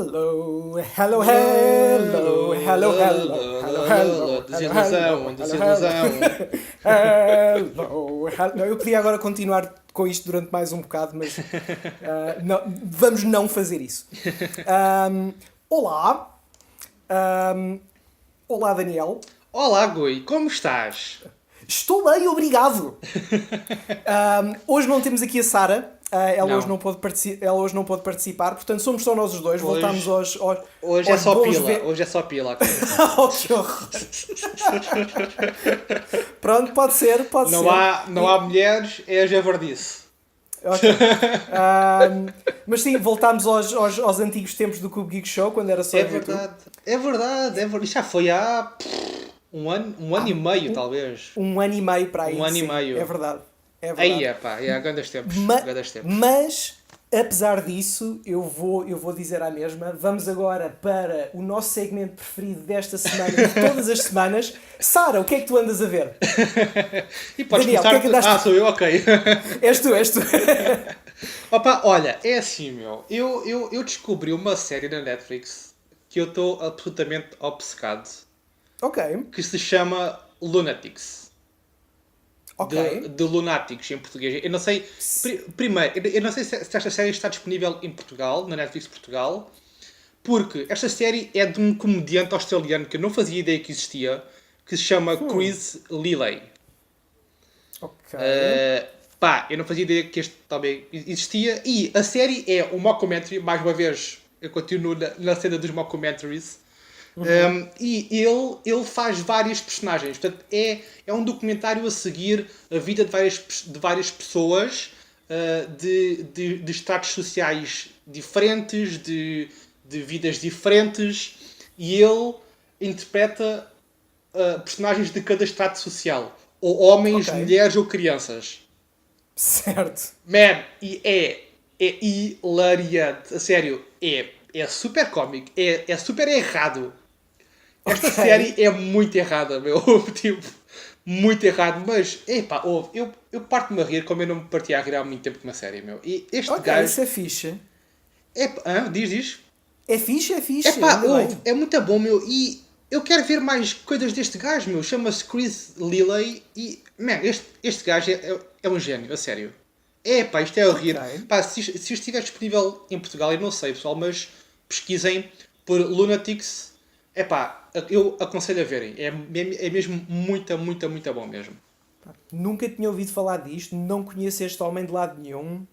Hello, hello, hello, hello, hello, hello, hello, Desilusão, desilusão. hello, hello. Não, eu podia agora continuar com isto durante mais um bocado, mas vamos não fazer isso. Olá, olá Daniel. Olá, Gui, como estás? Estou bem, obrigado. Hoje não temos aqui a Sara. Ela hoje Não. não pôde ela hoje não pôde participar, portanto somos só nós os dois. Voltámos Hoje é aos só bons pila, hoje é só pila, ok? Oh, que horror. Pronto, pode ser, pode Não ser. não há mulheres, é a javardice. Ok. Mas sim, voltámos aos antigos tempos do Cube Geek Show, quando era só É no YouTube. verdade, é verdade, é verdade. Isto já foi há um ano e meio, talvez. Um ano e meio para aí. Um ano e sim. meio. É verdade. É Aí verdade. é pá, é grandes tempos, grandes tempos. Mas, apesar disso, eu vou dizer à mesma, vamos agora para o nosso segmento preferido desta semana, de todas as semanas. Sara, o que é que tu andas a ver? E podes Daniel, o começar... que é que andaste... Ah, sou eu, ok. És tu. Opa, olha, é assim, meu. Eu descobri uma série na Netflix que eu estou absolutamente obcecado, Ok, que se chama Lunatics. ok. De Lunáticos em português. Eu não sei. Primeiro, eu não sei se esta série está disponível em Portugal, na Netflix Portugal, porque esta série é de um comediante australiano que eu não fazia ideia que existia, que se chama Chris Lilley. Ok. Pá, eu não fazia ideia que este também existia. E a série é um mockumentary, mais uma vez, eu continuo na cena dos mockumentaries. E ele faz várias personagens. Portanto, é um documentário a seguir a vida de várias pessoas de estratos sociais diferentes, de vidas diferentes. E ele interpreta personagens de cada estrato social. Ou homens, Ok. mulheres ou crianças. Certo. Man, e é hilariante. A sério, é super cómico. É super errado. Esta Ok. série é muito errada, meu. Tipo, muito errado. Mas, epá, eu parto-me a rir como eu não me partia a rir há muito tempo com uma série, meu. E este Ok, gajo... isso é fixe. Diz. É fixe, Epá, ainda bem. é muito bom, meu. E eu quero ver mais coisas deste gajo, meu. Chama-se Chris Lilley. E, man, este gajo é um gênio, a sério. Epá, isto é a Ok. rir. Pá, se isto estiver disponível em Portugal, eu não sei, pessoal, mas pesquisem por Lunatics. Epá, eu aconselho a verem. É mesmo muito bom mesmo. Nunca tinha ouvido falar disto, não conheço este homem de lado nenhum.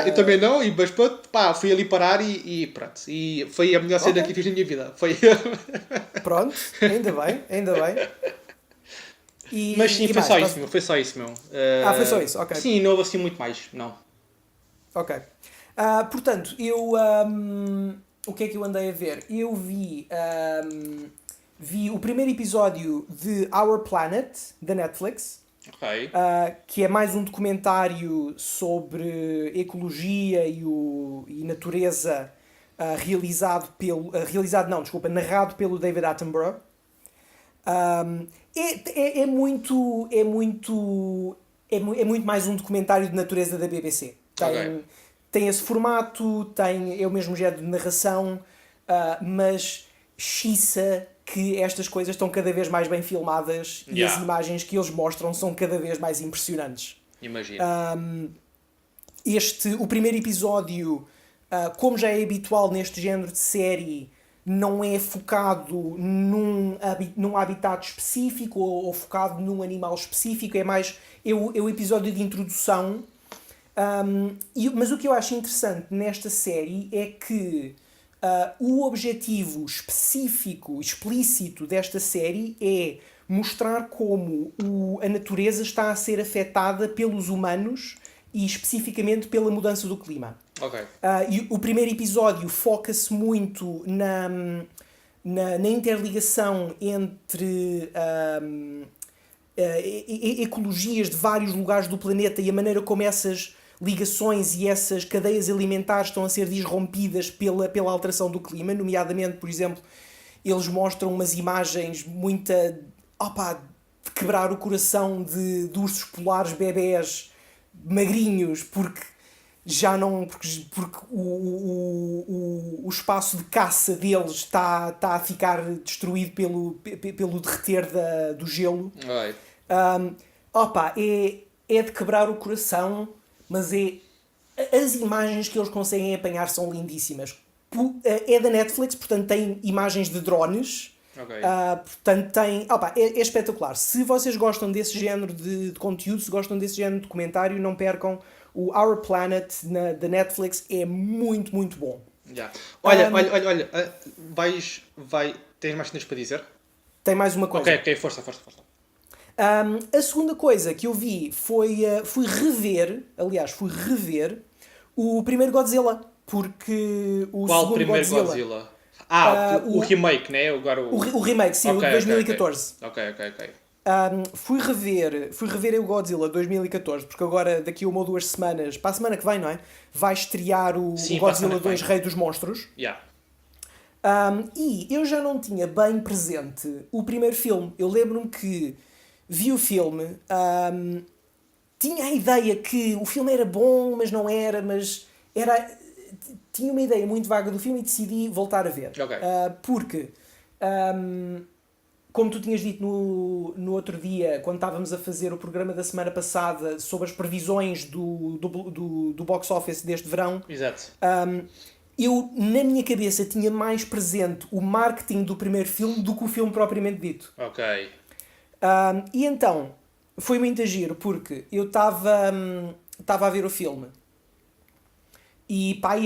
Eu também não, mas pronto, pá, fui ali parar e pronto. E foi a melhor Ok, cena que fiz na minha vida. Foi... pronto, ainda bem, ainda bem. Mas sim, E foi mais, só isso, meu. Foi só isso, meu. Foi só isso, ok. Sim, não houve assim muito mais, não. Ok. Portanto, o que é que eu andei a ver? Eu vi o primeiro episódio de Our Planet, da Netflix, Ok. que é mais um documentário sobre ecologia e natureza, narrado pelo David Attenborough. É muito mais um documentário de natureza da BBC. Ok. Tem esse formato, é o mesmo género de narração, mas xiça que estas coisas estão cada vez mais bem filmadas e as Yeah, imagens que eles mostram são cada vez mais impressionantes. imagino. O primeiro episódio, como já é habitual neste género de série, não é focado num habitat específico ou focado num animal específico, é mais o episódio de introdução. Mas o que eu acho interessante nesta série é que o objetivo específico, explícito desta série é mostrar como a natureza está a ser afetada pelos humanos e especificamente pela mudança do clima. Ok. E o primeiro episódio foca-se muito na interligação entre ecologias de vários lugares do planeta e a maneira como essas ligações e essas cadeias alimentares estão a ser disrompidas pela alteração do clima, nomeadamente, por exemplo, eles mostram umas imagens muito de quebrar o coração de ursos polares bebés magrinhos porque já não. Porque os espaço de caça deles está a ficar destruído pelo derreter do gelo. Right. Opa, é de quebrar o coração, mas as imagens que eles conseguem apanhar são lindíssimas. É da Netflix, portanto tem imagens de drones. Ok. Portanto tem... Opa, é espetacular. Se vocês gostam desse género de conteúdo, se gostam desse género de documentário, não percam o Our Planet da Netflix. É muito, muito bom. Yeah. Olha, tens mais cenas para dizer? Tem mais uma coisa. Ok, força. A segunda coisa que eu vi fui rever o primeiro Godzilla, porque o Qual segundo primeiro Godzilla? O remake, né? Agora o remake, sim, okay, o de 2014. Ok. Fui rever o Godzilla 2014, porque agora, daqui a 1 ou 2 semanas, para a semana que vem, não é? Vai estrear o Godzilla 2 Rei dos Monstros. Yeah. E eu já não tinha bem presente o primeiro filme. Eu lembro-me que vi o filme, tinha a ideia que o filme era bom, mas não era, tinha uma ideia muito vaga do filme e decidi voltar a ver. Okay. Porque, como tu tinhas dito no outro dia, quando estávamos a fazer o programa da semana passada sobre as previsões do box office deste verão, exato. Eu, na minha cabeça, tinha mais presente o marketing do primeiro filme do que o filme propriamente dito. Ok. E então, foi muito giro, porque eu estava a ver o filme e pá,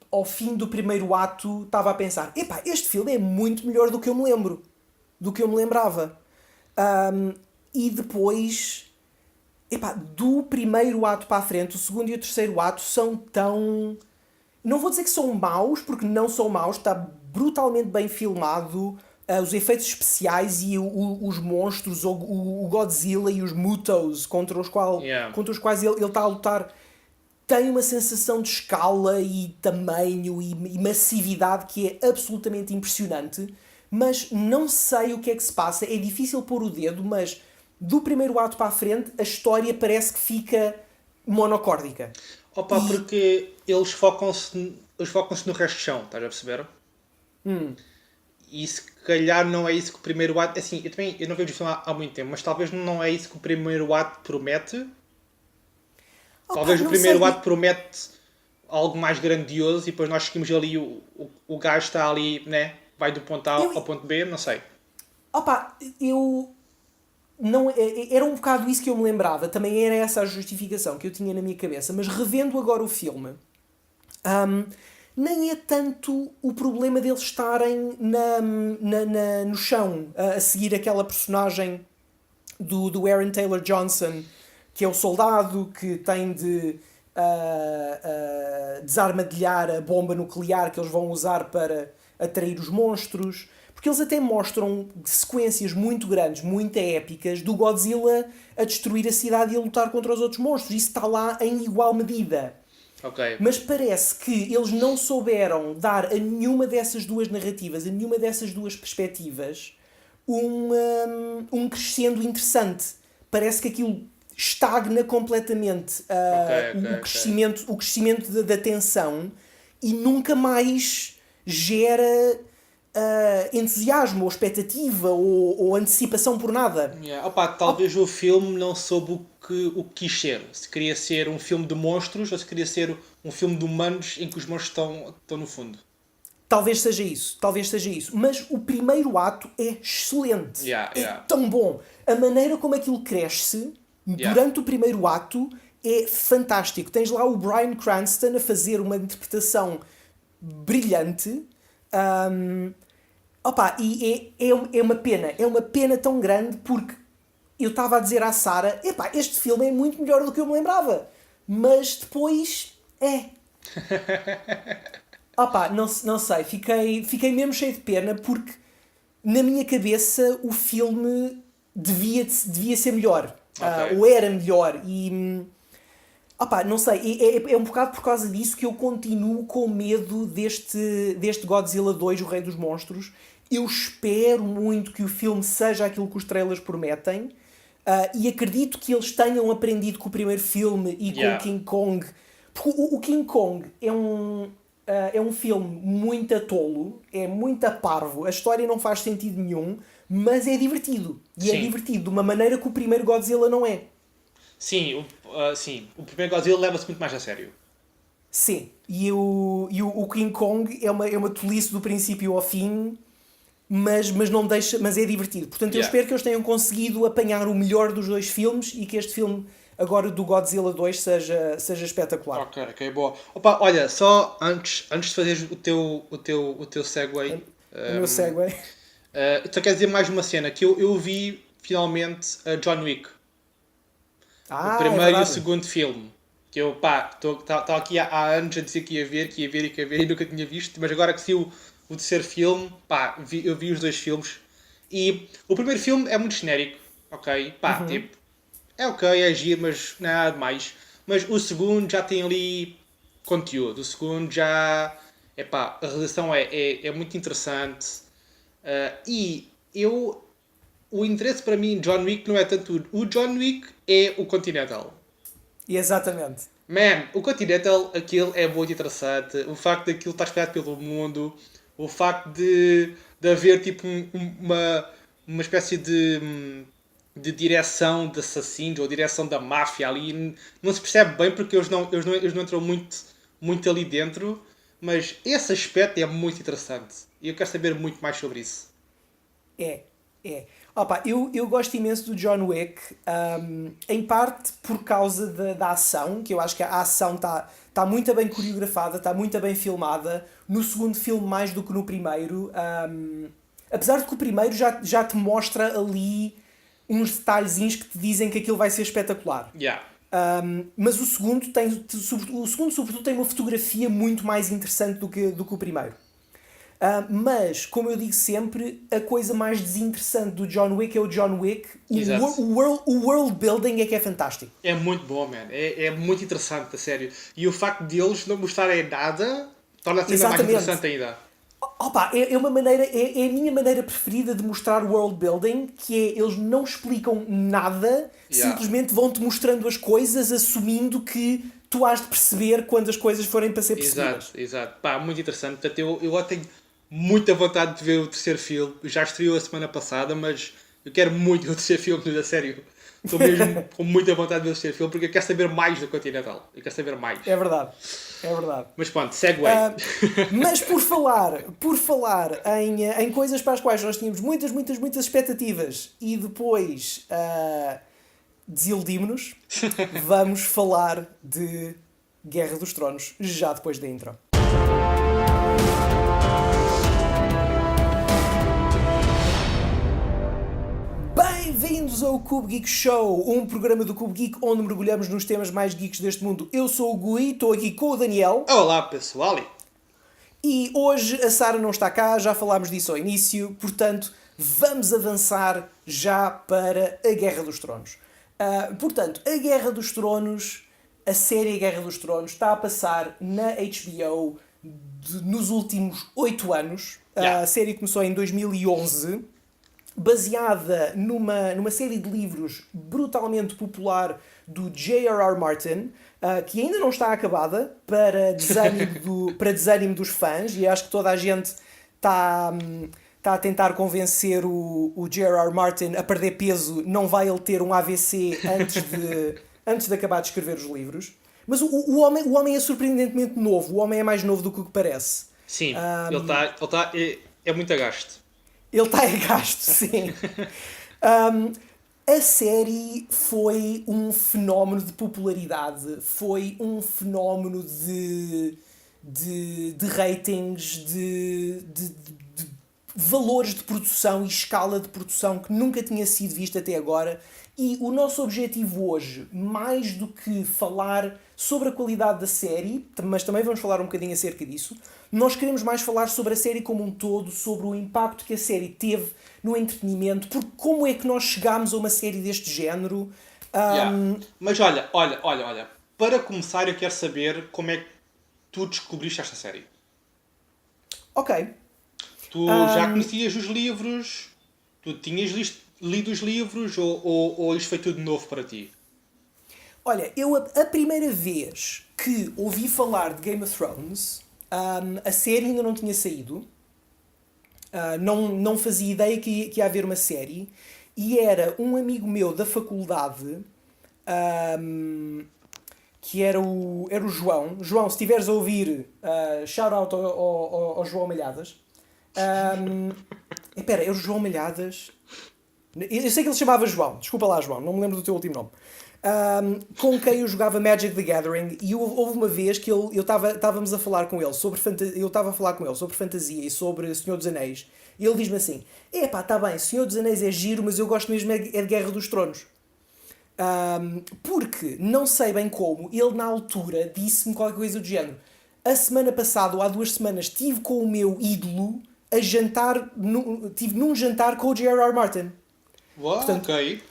ao fim do primeiro ato estava a pensar, epá, este filme é muito melhor do que eu me lembro, do que eu me lembrava. E depois, epá, do primeiro ato para a frente, o segundo e o terceiro ato são tão... Não vou dizer que são maus, porque não são maus, está brutalmente bem filmado, os efeitos especiais e os monstros, o Godzilla e os Mutos contra os quais ele está a lutar, tem uma sensação de escala e tamanho e massividade que é absolutamente impressionante, mas não sei o que é que se passa, é difícil pôr o dedo, mas do primeiro ato para a frente a história parece que fica monocórdica. Opa, porque eles focam-se no resto do chão, estás a perceber? E se calhar não é isso que o primeiro ato... Assim, eu não vejo o filme há muito tempo, mas talvez não é isso que o primeiro ato promete. Talvez o primeiro ato promete algo mais grandioso e depois nós seguimos ali, o gajo está ali, né? Vai do ponto A ao ponto B, não sei. Opa, não, era um bocado isso que eu me lembrava, também era essa a justificação que eu tinha na minha cabeça, mas revendo agora o filme, nem é tanto o problema deles estarem no chão a seguir aquela personagem do Aaron Taylor Johnson, que é o soldado que tem de desarmadilhar a bomba nuclear que eles vão usar para atrair os monstros. Porque eles até mostram sequências muito grandes, muito épicas, do Godzilla a destruir a cidade e a lutar contra os outros monstros. Isso está lá em igual medida. Okay. Mas parece que eles não souberam dar a nenhuma dessas duas narrativas, a nenhuma dessas duas perspectivas, um crescendo interessante. Parece que aquilo estagna completamente o crescimento da tensão e nunca mais gera... entusiasmo, ou expectativa, ou antecipação por nada. Yeah. Opa, talvez o filme não soube o que quis ser. Se queria ser um filme de monstros ou se queria ser um filme de humanos em que os monstros estão no fundo. Talvez seja isso. Mas o primeiro ato é excelente. É tão bom. A maneira como aquilo cresce durante o primeiro ato é fantástico. Tens lá o Bryan Cranston a fazer uma interpretação brilhante. Opa, e é uma pena tão grande, porque eu estava a dizer à Sara, epá, este filme é muito melhor do que eu me lembrava, mas depois opa, não sei, fiquei mesmo cheio de pena, porque na minha cabeça o filme devia ser melhor, ou era melhor, e opa, não sei, é um bocado por causa disso que eu continuo com medo deste Godzilla 2, o Rei dos Monstros. Eu espero muito que o filme seja aquilo que os trailers prometem, e acredito que eles tenham aprendido com o primeiro filme e com o King Kong. Porque o King Kong é um filme muito tolo, é muito parvo, a história não faz sentido nenhum, mas é divertido. E é Sim. divertido de uma maneira que o primeiro Godzilla não é. Sim, o primeiro Godzilla leva-se muito mais a sério. Sim. E o King Kong é uma tolice do princípio ao fim, mas não deixa, mas é divertido. Portanto, eu Yeah. espero que eles tenham conseguido apanhar o melhor dos dois filmes e que este filme, agora do Godzilla 2, seja espetacular. Ok, boa. Opa, olha, só antes de fazeres o teu segue, O meu segue. só quero dizer mais uma cena, que eu vi finalmente a John Wick, o É primeiro e o verdade. segundo filme. Que eu, pá, estava aqui há anos a dizer que ia ver, e nunca tinha visto, mas agora que saiu o terceiro filme, pá, eu vi os dois filmes. E o primeiro filme é muito genérico, ok? Pá, tipo, é ok, é giro, mas não é nada demais. Mas o segundo já tem ali conteúdo. O segundo já. Epá, a realização é muito interessante. E eu. O interesse para mim em John Wick não é tanto. O John Wick é o Continental. Exatamente. Man, o Continental, aquilo é muito interessante. O facto daquilo estar espalhado pelo mundo. O facto de haver tipo uma espécie de direção de assassinos ou direção da máfia ali. Não se percebe bem porque eles não entram muito ali dentro. Mas esse aspecto é muito interessante. E eu quero saber muito mais sobre isso. É, é. Opa, eu gosto imenso do John Wick, em parte por causa da ação, que eu acho que a ação está muito bem coreografada, está muito bem filmada. No segundo filme, mais do que no primeiro. Apesar de que o primeiro já te mostra ali uns detalhezinhos que te dizem que aquilo vai ser espetacular. Yeah. Mas o segundo, sobretudo, tem uma fotografia muito mais interessante do que o primeiro. Mas, como eu digo sempre, a coisa mais desinteressante do John Wick é o John Wick. Exato. O world building é que é fantástico. É muito bom, man. É muito interessante, a sério. E o facto de eles não mostrarem nada torna-se ainda mais Exatamente. interessante ainda. Opa, é uma maneira, é a minha maneira preferida de mostrar world building, que é eles não explicam nada, Yeah. simplesmente vão-te mostrando as coisas, assumindo que tu has de perceber quando as coisas forem para ser percebidas. Exato. Pá, muito interessante. Portanto, eu agora tenho muita vontade de ver o terceiro filme. Já estreou a semana passada, mas eu quero muito ver o terceiro filme, a sério. Estou mesmo com muita vontade de ver o terceiro filme porque eu quero saber mais do Continental. Eu quero saber mais. É verdade. É verdade. Mas pronto, segue. Mas por falar em coisas para as quais nós tínhamos muitas expectativas e depois desiludimos-nos, vamos falar de Guerra dos Tronos, já depois da intro. Bem-vindos ao Cube Geek Show, um programa do Cube Geek onde mergulhamos nos temas mais geeks deste mundo. Eu sou o Gui, estou aqui com o Daniel. Olá, pessoal. E hoje a Sara não está cá, já falámos disso ao início, portanto vamos avançar já para a Guerra dos Tronos. Portanto, a Guerra dos Tronos, a série Guerra dos Tronos, está a passar na HBO nos últimos 8 anos. Yeah. A série começou em 2011, baseada numa série de livros brutalmente popular do J.R.R. Martin, que ainda não está acabada, para desânimo dos fãs, e acho que toda a gente está a tentar convencer o J.R.R. Martin a perder peso, não vai ele ter um AVC antes de acabar de escrever os livros. Mas o homem é surpreendentemente novo, o homem é mais novo do que o que parece. Sim, ele está é muito a gasto. Ele está em gasto, sim. A série foi um fenómeno de popularidade, foi um fenómeno de ratings, de valores de produção e escala de produção que nunca tinha sido visto até agora. E o nosso objetivo hoje, mais do que falar sobre a qualidade da série, mas também vamos falar um bocadinho acerca disso, nós queremos mais falar sobre a série como um todo, sobre o impacto que a série teve no entretenimento, porque como é que nós chegámos a uma série deste género. Yeah. Mas olha, para começar eu quero saber como é que tu descobriste esta série. Ok. Tu já conhecias os livros? Tu tinhas lido os livros ou isto foi tudo novo para ti? Olha, eu a primeira vez que ouvi falar de Game of Thrones A série ainda não tinha saído. Não fazia ideia que ia haver uma série. E era um amigo meu da faculdade, que era o João. João, se estiveres a ouvir, shout out ao João Malhadas. Espera, é o João Malhadas. Eu sei que ele se chamava João, desculpa lá, João, não me lembro do teu último nome. Com quem eu jogava Magic the Gathering, e houve uma vez que estávamos a falar com ele sobre eu estava a falar com ele sobre fantasia e sobre Senhor dos Anéis, e ele diz-me assim: epá, está bem, Senhor dos Anéis é giro, mas eu gosto mesmo é de Guerra dos Tronos. Porque, não sei bem como, ele na altura disse-me qualquer coisa do género. A semana passada, ou há 2 semanas, estive com o meu ídolo a jantar, estive num jantar com o J.R.R. Martin. Portanto, Ok.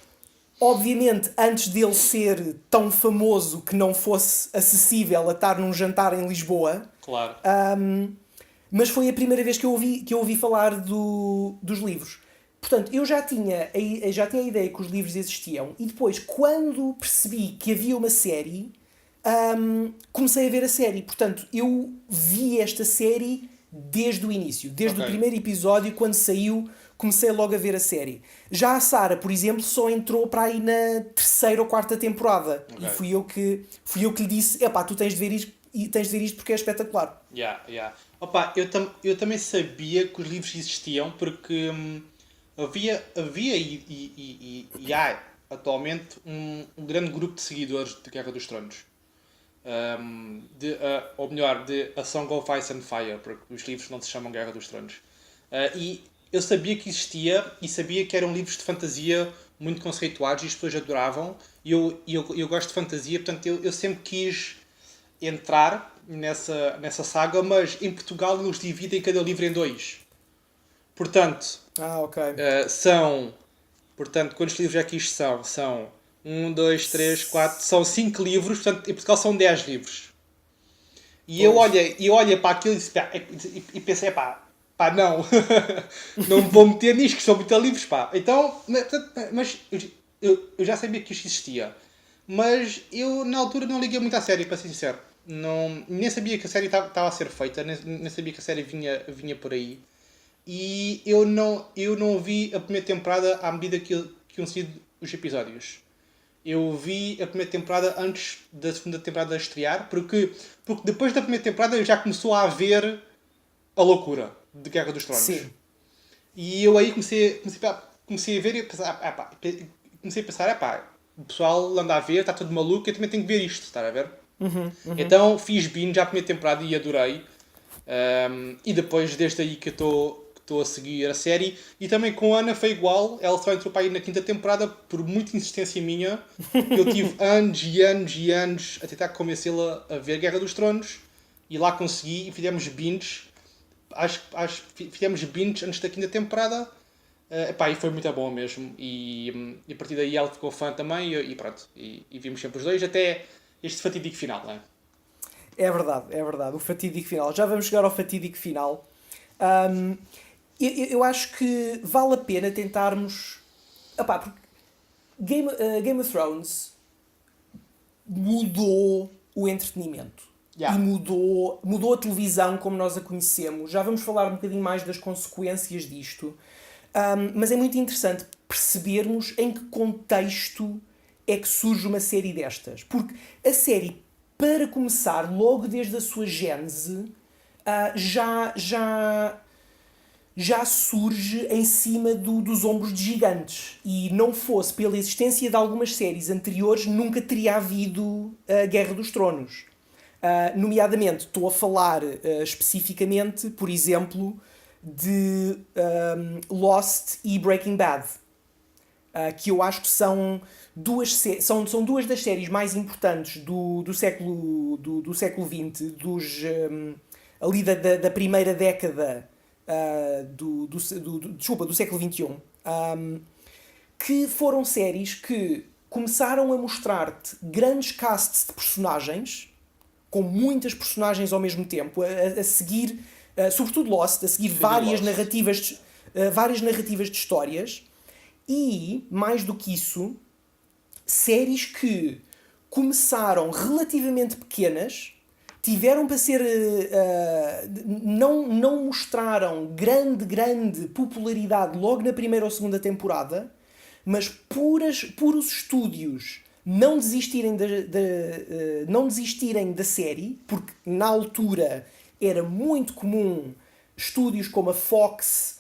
obviamente, antes dele ser tão famoso que não fosse acessível a estar num jantar em Lisboa, Claro. mas foi a primeira vez que eu ouvi falar dos livros. Portanto, eu já tinha a ideia que os livros existiam, e depois, quando percebi que havia uma série, comecei a ver a série. Portanto, eu vi esta série desde o início, desde o primeiro episódio, quando saiu, comecei logo a ver a série. Já a Sara, por exemplo, só entrou para aí na 3ª ou 4ª temporada. E fui eu que lhe disse: epá, tu tens de ver isto porque é espetacular. Opa, eu também sabia que os livros existiam porque havia e há atualmente um grande grupo de seguidores de Guerra dos Tronos. Ou melhor, de A Song of Ice and Fire, porque os livros não se chamam Guerra dos Tronos. E eu sabia que existia e sabia que eram livros de fantasia muito conceituados e as pessoas adoravam. E eu gosto de fantasia, portanto eu sempre quis entrar nessa saga, mas em Portugal eles dividem cada livro em 2. Portanto, Ok. portanto, quantos livros é que isto são? São 1, 2, 3, 4, são 5 livros, portanto, em Portugal são 10 livros. E eu olhei para aquilo e pensei, pá, não, não me vou meter nisto, que são muitos livros, pá. Então, mas eu já sabia que isto existia. Mas eu, na altura, não liguei muito à série, para ser sincero. Não, nem sabia que a série estava a ser feita, nem sabia que a série vinha por aí. E eu não vi a primeira temporada à medida que iam sido os episódios. Eu vi a primeira temporada antes da segunda temporada estrear, porque depois da primeira temporada já começou a haver a loucura de Guerra dos Tronos. Sim. E eu aí comecei a ver e comecei a pensar, o pessoal anda a ver, está tudo maluco, eu também tenho que ver isto, está a ver? Então fiz binge à primeira temporada e adorei. E depois, desde aí que estou a seguir a série. E também com a Ana foi igual. Ela só entrou para aí na 5ª temporada por muita insistência minha. Eu tive anos e anos e anos a tentar convencê-la a ver Guerra dos Tronos. E lá consegui e fizemos binge. Fizemos binge antes da 5ª temporada. E foi muito bom mesmo. E a partir daí ela ficou fã também. E pronto. E vimos sempre os dois até este fatídico final, não é? É verdade. O fatídico final. Já vamos chegar ao fatídico final. Eu acho que vale a pena tentarmos. Porque Game of Thrones mudou o entretenimento. Yeah. E mudou a televisão como nós a conhecemos. Já vamos falar um bocadinho mais das consequências disto. Mas é muito interessante percebermos em que contexto é que surge uma série destas. Porque a série, para começar, logo desde a sua gênese, já surge em cima dos ombros de gigantes. E não fosse pela existência de algumas séries anteriores, nunca teria havido a Guerra dos Tronos. Nomeadamente, estou a falar especificamente, por exemplo, de Lost e Breaking Bad. Que eu acho que são duas das séries mais importantes do século XX, ali da primeira década do século XXI, que foram séries que começaram a mostrar-te grandes casts de personagens, com muitas personagens ao mesmo tempo, a seguir, sobretudo Lost, a seguir várias narrativas de histórias, e, mais do que isso, séries que começaram relativamente pequenas, tiveram para ser. Não mostraram grande popularidade logo na primeira ou segunda temporada, mas por os estúdios não desistirem da série, porque na altura era muito comum estúdios como a Fox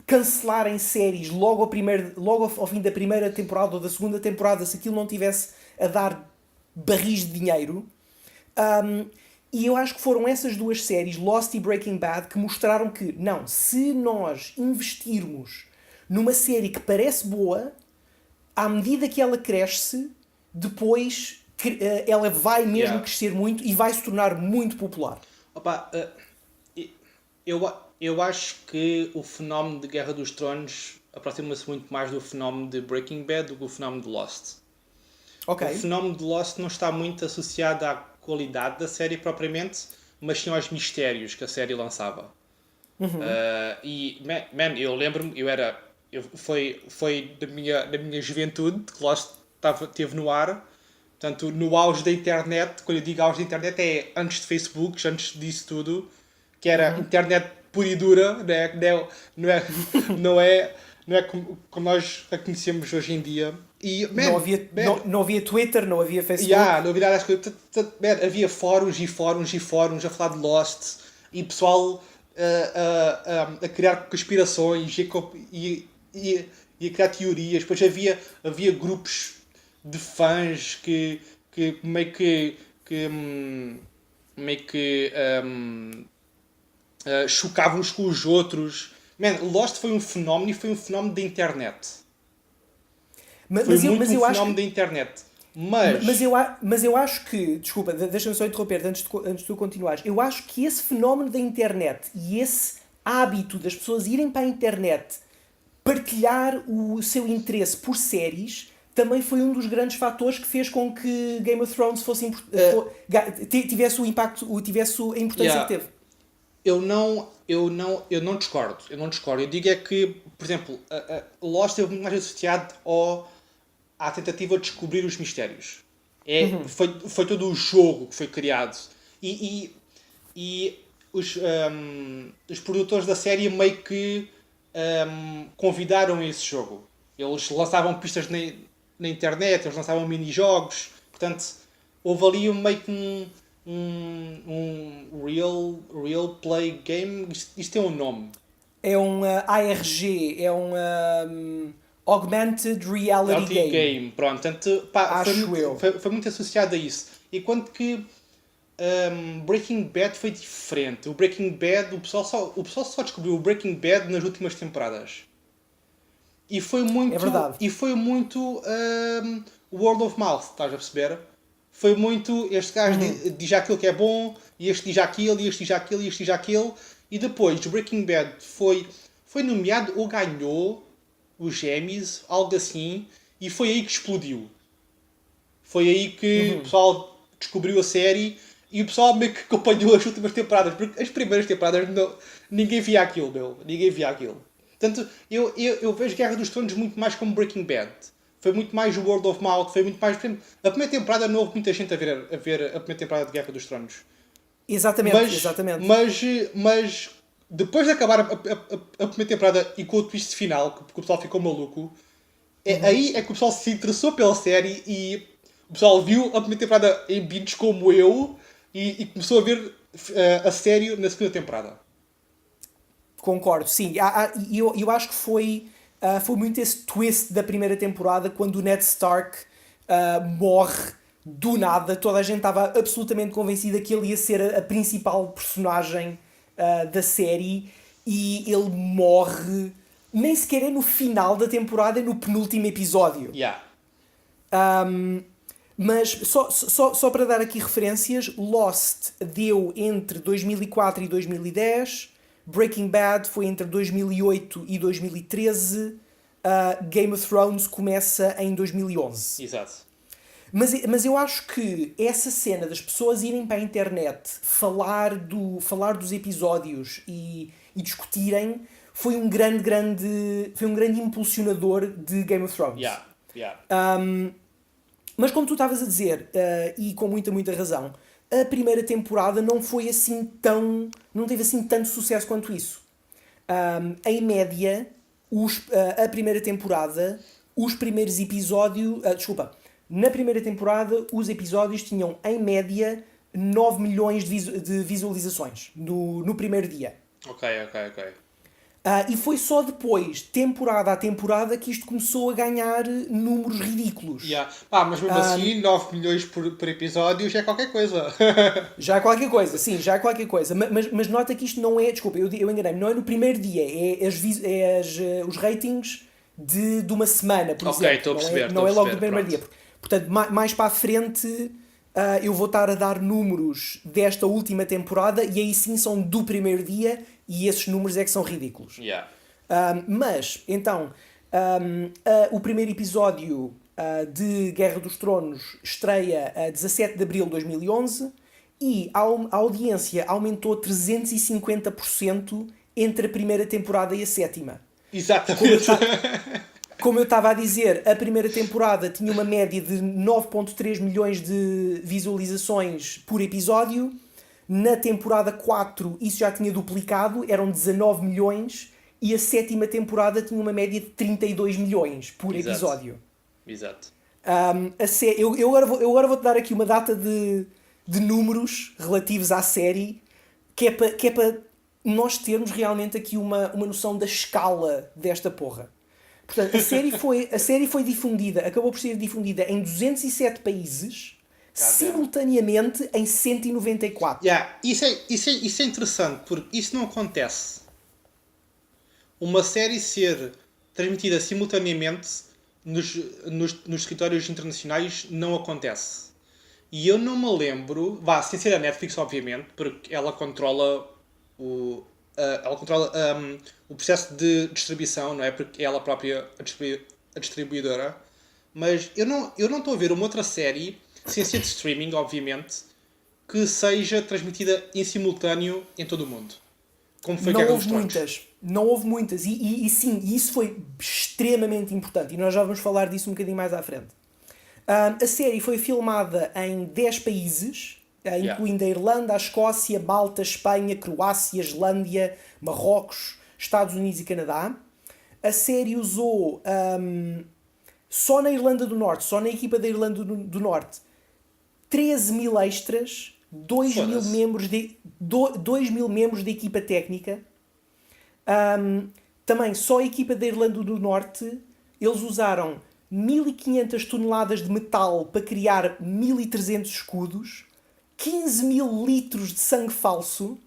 cancelarem séries logo ao fim da primeira temporada ou da segunda temporada, se aquilo não tivesse a dar barris de dinheiro. E eu acho que foram essas duas séries, Lost e Breaking Bad, que mostraram que, não, se nós investirmos numa série que parece boa, à medida que ela cresce, depois ela vai mesmo crescer muito e vai se tornar muito popular. Opa, eu acho que o fenómeno de Guerra dos Tronos aproxima-se muito mais do fenómeno de Breaking Bad do que o fenómeno de Lost. Okay. O fenómeno de Lost não está muito associado à qualidade da série propriamente, mas sim aos mistérios que a série lançava. Eu lembro-me, foi da minha juventude que Lost teve no ar. Portanto, no auge da internet, quando eu digo auge da internet é antes de Facebook, antes disso tudo, que era internet pura e dura, não é como nós a conhecemos hoje em dia. E, não havia Twitter, não havia Facebook. Não havia nada às coisas. Havia fóruns a falar de Lost e pessoal a criar conspirações e a criar teorias. Depois havia grupos de fãs que meio que chocavam uns com os outros. Lost foi um fenómeno e foi um fenómeno da internet. Da internet. Mas eu acho que... Desculpa, deixa-me só interromper antes de tu continuares. Eu acho que esse fenómeno da internet e esse hábito das pessoas irem para a internet partilhar o seu interesse por séries também foi um dos grandes fatores que fez com que Game of Thrones tivesse o impacto, tivesse a importância que teve. Eu não discordo. Eu digo é que, por exemplo, Lost esteve muito mais associado à tentativa de descobrir os mistérios. Foi todo o jogo que foi criado. E os produtores da série meio que convidaram esse jogo. Eles lançavam pistas na internet, eles lançavam mini-jogos. Portanto, houve ali meio que um real play game. Isto tem um nome. É um ARG, é um Augmented Reality Game. Pronto, portanto, foi muito associado a isso. Enquanto que Breaking Bad foi diferente. O Breaking Bad, o pessoal só descobriu o Breaking Bad nas últimas temporadas. E foi muito, é verdade. E foi muito word of mouth, estás a perceber? Foi muito, este gajo diz aquilo que é bom, e este diz aquilo, e este diz aquilo, e este diz aquilo. E depois, o Breaking Bad foi nomeado ou ganhou os Emmys, algo assim, e foi aí que explodiu. Foi aí que o pessoal descobriu a série e o pessoal meio que acompanhou as últimas temporadas, porque as primeiras temporadas ninguém via aquilo, ninguém via aquilo. Portanto, eu vejo Guerra dos Tronos muito mais como Breaking Bad. Foi muito mais o word of mouth, foi muito mais... A primeira temporada não houve muita gente a ver a primeira temporada de Guerra dos Tronos. Exatamente. Mas depois de acabar a primeira temporada e com o twist final, que o pessoal ficou maluco, aí é que o pessoal se interessou pela série e o pessoal viu a primeira temporada em binge como eu e começou a ver a série na segunda temporada. Concordo, sim. Eu acho que foi muito esse twist da primeira temporada, quando o Ned Stark morre do nada. Toda a gente estava absolutamente convencida que ele ia ser a principal personagem da série, e ele morre nem sequer é no final da temporada, é no penúltimo episódio. Mas só para dar aqui referências, Lost deu entre 2004 e 2010, Breaking Bad foi entre 2008 e 2013, Game of Thrones começa em 2011. Exato. Mas eu acho que essa cena das pessoas irem para a internet falar dos episódios e discutirem foi um grande impulsionador de Game of Thrones. Yeah. Mas como tu estavas a dizer, e com muita razão, a primeira temporada não foi assim tão... não teve assim tanto sucesso quanto isso. Em média, a primeira temporada, os primeiros episódios... na primeira temporada, os episódios tinham, em média, 9 milhões de visualizações no primeiro dia. Ok. E foi só depois, temporada a temporada, que isto começou a ganhar números ridículos. Mas mesmo assim, 9 milhões por episódio já é qualquer coisa. Já é qualquer coisa, sim, já é qualquer coisa. Mas nota que isto não é, desculpa, eu enganei-me, não é no primeiro dia, os ratings de uma semana, por exemplo. Estou a perceber. Não é logo do primeiro dia. Portanto, mais para a frente, eu vou estar a dar números desta última temporada e aí sim são do primeiro dia e esses números é que são ridículos. Mas, então, o primeiro episódio de Guerra dos Tronos estreia a 17 de abril de 2011 e a audiência aumentou 350% entre a primeira temporada e a sétima. Exatamente. Como eu estava a dizer, a primeira temporada tinha uma média de 9.3 milhões de visualizações por episódio. Na temporada 4 isso já tinha duplicado, eram 19 milhões. E a sétima temporada tinha uma média de 32 milhões por episódio. Exato. Eu agora vou-te dar aqui uma data de números relativos à série que é para nós termos realmente aqui uma noção da escala desta porra. Portanto, a série foi difundida, acabou por ser difundida em 207 países, simultaneamente em 194. Isso é interessante, porque isso não acontece. Uma série ser transmitida simultaneamente nos territórios internacionais não acontece. E eu não me lembro, sem ser a Netflix, obviamente, porque ela controla o processo de distribuição, não é? Porque é ela própria a distribuidora. Mas eu não estou a ver uma outra série, sem ser de streaming, obviamente, que seja transmitida em simultâneo em todo o mundo. Como foi Guerra dos Tronos. Não houve muitas. E sim, isso foi extremamente importante. E nós já vamos falar disso um bocadinho mais à frente. A série foi filmada em 10 países, incluindo a Irlanda, a Escócia, Malta, Espanha, Croácia, Islândia, Marrocos, Estados Unidos e Canadá. A série usou, só na Irlanda do Norte, só na equipa da Irlanda do Norte, 13 mil extras, 2 mil membros de equipa técnica. Também só a equipa da Irlanda do Norte, eles usaram 1500 toneladas de metal para criar 1300 escudos, 15 mil litros de sangue falso.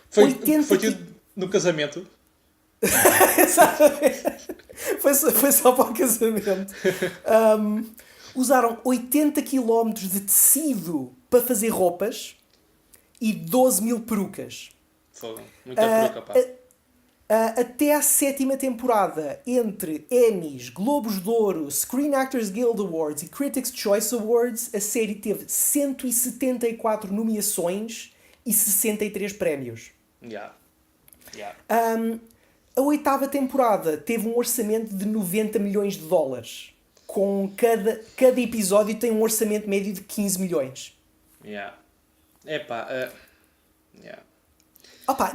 Foi tudo no casamento. Exatamente. Foi só para o casamento. Usaram 80 km de tecido para fazer roupas e 12 mil perucas. Muita peruca, pá. Até à sétima temporada, entre Emmys, Globos de Ouro, Screen Actors Guild Awards e Critics' Choice Awards, a série teve 174 nomeações e 63 prémios. A oitava temporada teve um orçamento de 90 milhões de dólares. Com cada episódio tem um orçamento médio de 15 milhões. Opa,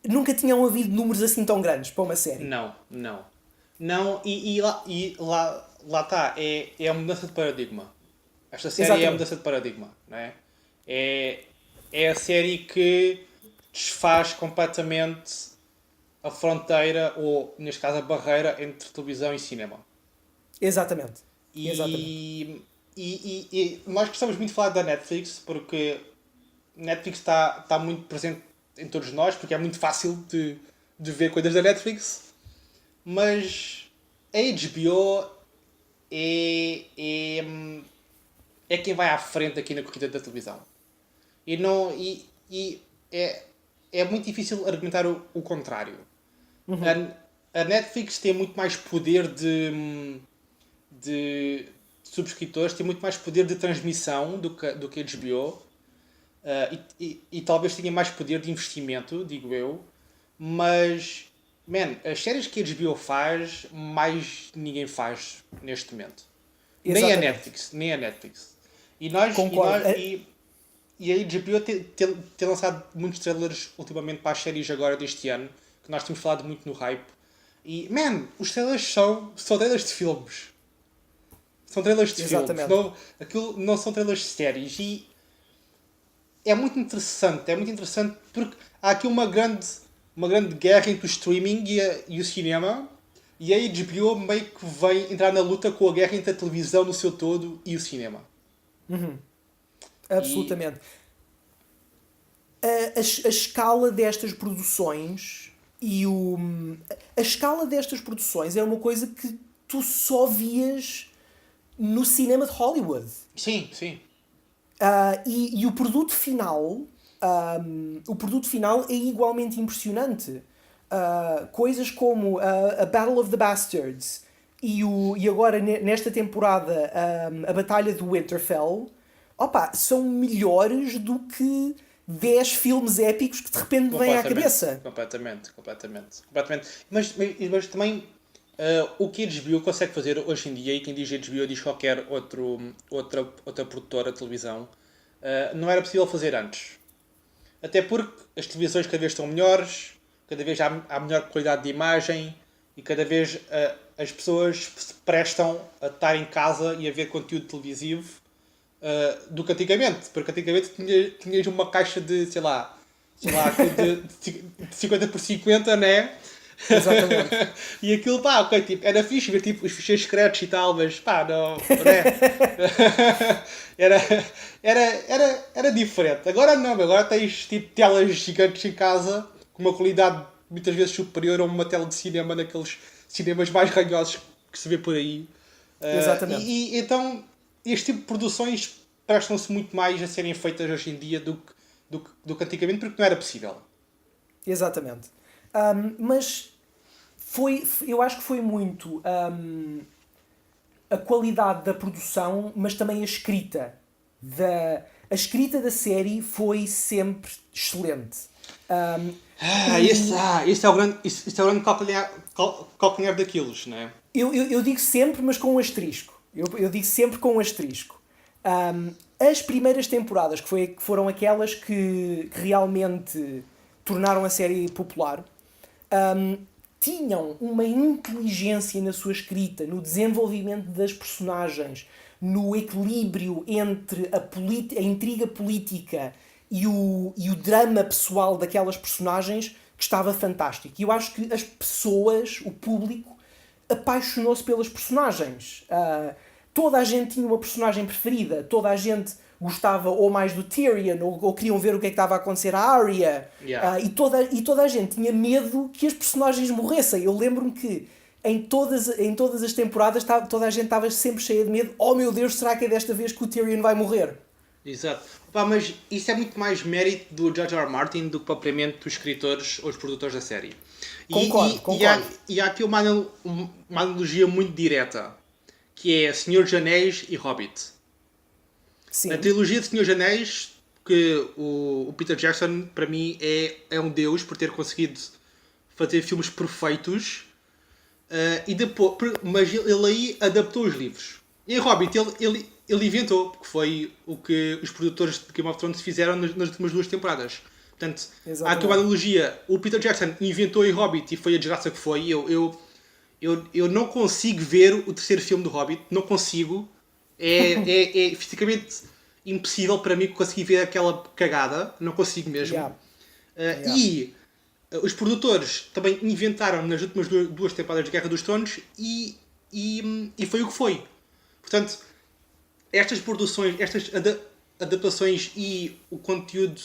nunca tinham havido números assim tão grandes para uma série. Não. E lá está. É a mudança de paradigma. Esta série Exatamente. É a mudança de paradigma. Não é? É a série que desfaz completamente a fronteira, ou neste caso a barreira, entre televisão e cinema. Exatamente. E nós gostamos muito de falar da Netflix, porque Netflix está muito presente em todos nós, porque é muito fácil de ver coisas da Netflix, mas a HBO é quem vai à frente aqui na corrida da televisão. É muito difícil argumentar o contrário. Uhum. A Netflix tem muito mais poder de subscritores, tem muito mais poder de transmissão do que a HBO. E talvez tenha mais poder de investimento, digo eu, mas as séries que a HBO faz, mais ninguém faz neste momento. Nem a Netflix. Concordo. E a HBO tem lançado muitos trailers ultimamente para as séries agora deste ano, que nós temos falado muito no hype. E, os trailers são trailers de filmes. São trailers de Exatamente. filmes. Aquilo não são trailers de séries. E é muito interessante porque há aqui uma grande guerra entre o streaming e o cinema. E a HBO meio que vem entrar na luta com a guerra entre a televisão no seu todo e o cinema. Absolutamente. A escala destas produções a escala destas produções é uma coisa que tu só vias no cinema de Hollywood. Sim, sim. E o produto final é igualmente impressionante. Coisas como a Battle of the Bastards e agora nesta temporada a Batalha do Winterfell, são melhores do que 10 filmes épicos que de repente vêm à cabeça. Completamente. Mas também o que a HBO consegue fazer hoje em dia, e quem diz HBO diz qualquer outra produtora de televisão, não era possível fazer antes. Até porque as televisões cada vez estão melhores, cada vez há melhor qualidade de imagem e cada vez as pessoas se prestam a estar em casa e a ver conteúdo televisivo do que antigamente. Porque antigamente tinhas uma caixa de, sei lá, de 50 por 50, né? Exatamente. E aquilo, ok, tipo, era fixe ver tipo, os ficheiros secretos e tal, mas não é? Era diferente. Agora não, agora tens tipo telas gigantes em casa com uma qualidade muitas vezes superior a uma tela de cinema naqueles cinemas mais ranhosos que se vê por aí. Exatamente. E então este tipo de produções prestam-se muito mais a serem feitas hoje em dia do que antigamente, porque não era possível. Exatamente. Mas eu acho que foi muito a qualidade da produção, mas também a escrita. A escrita da série foi sempre excelente. Este é o grande calcanhar daqueles, não é? Eu digo sempre, mas com um asterisco. Eu digo sempre com um asterisco. As primeiras temporadas, que foram aquelas que realmente tornaram a série popular, tinham uma inteligência na sua escrita, no desenvolvimento das personagens, no equilíbrio entre a intriga política e o drama pessoal daquelas personagens, que estava fantástico. E eu acho que as pessoas, o público, apaixonou-se pelas personagens. Toda a gente tinha uma personagem preferida, toda a gente gostava ou mais do Tyrion, ou queriam ver o que é que estava a acontecer à Arya. Yeah. E toda a gente tinha medo que as personagens morressem. Eu lembro-me que em todas as temporadas toda a gente estava sempre cheia de medo. Oh meu Deus, será que é desta vez que o Tyrion vai morrer? Exato. Mas isso é muito mais mérito do George R. R. Martin do que propriamente dos escritores ou dos produtores da série. Concordo. E há aqui uma analogia muito direta, que é Senhor dos Anéis e Hobbit. Sim. Na trilogia de Senhor dos Anéis, que o Peter Jackson, para mim, é um deus por ter conseguido fazer filmes perfeitos, mas ele aí adaptou os livros. Em Hobbit, ele inventou, porque foi o que os produtores de Game of Thrones fizeram nas últimas 2 temporadas. Portanto, há aqui uma analogia. O Peter Jackson inventou em Hobbit e foi a desgraça que foi. Eu não consigo ver o terceiro filme do Hobbit. Não consigo. É fisicamente impossível para mim conseguir ver aquela cagada. Não consigo mesmo. Yeah. E os produtores também inventaram nas últimas 2 temporadas de Guerra dos Tronos e foi o que foi. Portanto, estas produções, estas adaptações e o conteúdo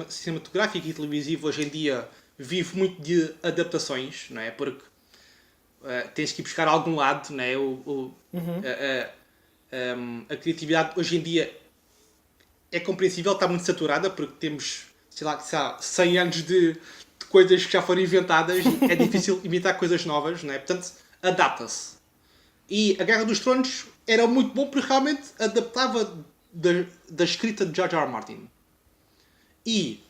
cinematográfico e televisivo hoje em dia vive muito de adaptações, não é? Porque tens que ir buscar a algum lado, não é? A criatividade hoje em dia é compreensível, está muito saturada porque temos, sei lá, 100 anos de coisas que já foram inventadas e é difícil imitar coisas novas, não é? Portanto, adapta-se. E a Guerra dos Tronos era muito bom porque realmente adaptava da escrita de George R. R. Martin. E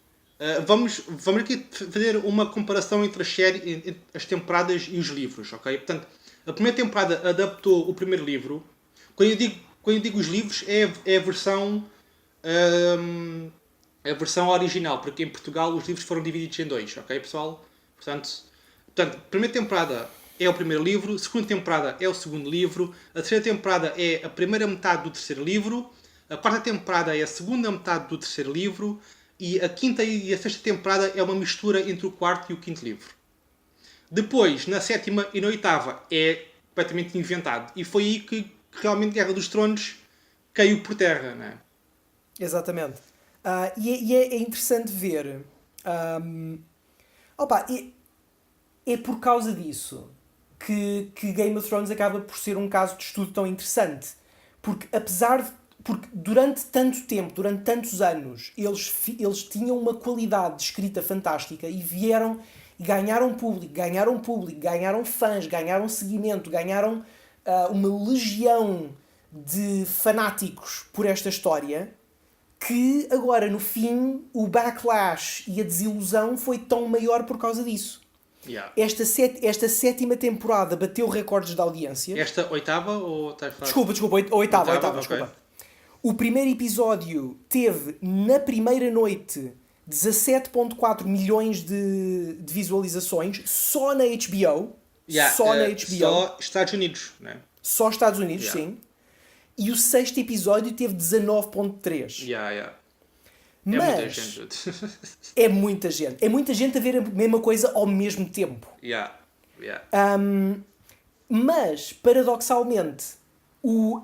vamos aqui fazer uma comparação entre entre as temporadas e os livros, ok? Portanto, a primeira temporada adaptou o primeiro livro. Quando eu digo quando eu digo os livros, é a versão original, porque em Portugal os livros foram divididos em dois, ok, pessoal? Portanto, a primeira temporada é o primeiro livro, a segunda temporada é o segundo livro, a terceira temporada é a primeira metade do terceiro livro, a quarta temporada é a segunda metade do terceiro livro e a quinta e a sexta temporada é uma mistura entre o quarto e o quinto livro. Depois, na sétima e na oitava, é completamente inventado. E foi aí que realmente Guerra dos Tronos caiu por terra, não é? Exatamente. É interessante ver. Opa, é por causa disso que Game of Thrones acaba por ser um caso de estudo tão interessante. Porque porque durante tanto tempo, durante tantos anos, eles tinham uma qualidade de escrita fantástica e vieram e ganharam público, ganharam fãs, ganharam seguimento, ganharam uma legião de fanáticos por esta história, que agora, no fim, o backlash e a desilusão foi tão maior por causa disso. Yeah. Esta sétima temporada bateu recordes de audiência. Esta oitava ou estás a falar? Desculpa, oitava, okay. desculpa. O primeiro episódio teve, na primeira noite, 17.4 milhões de visualizações só na HBO. Só na HBO. Só Estados Unidos, né? Só Estados Unidos, sim. E o sexto episódio teve 19.3. Mas é muita gente. É muita gente. É muita gente a ver a mesma coisa ao mesmo tempo. Mas, paradoxalmente,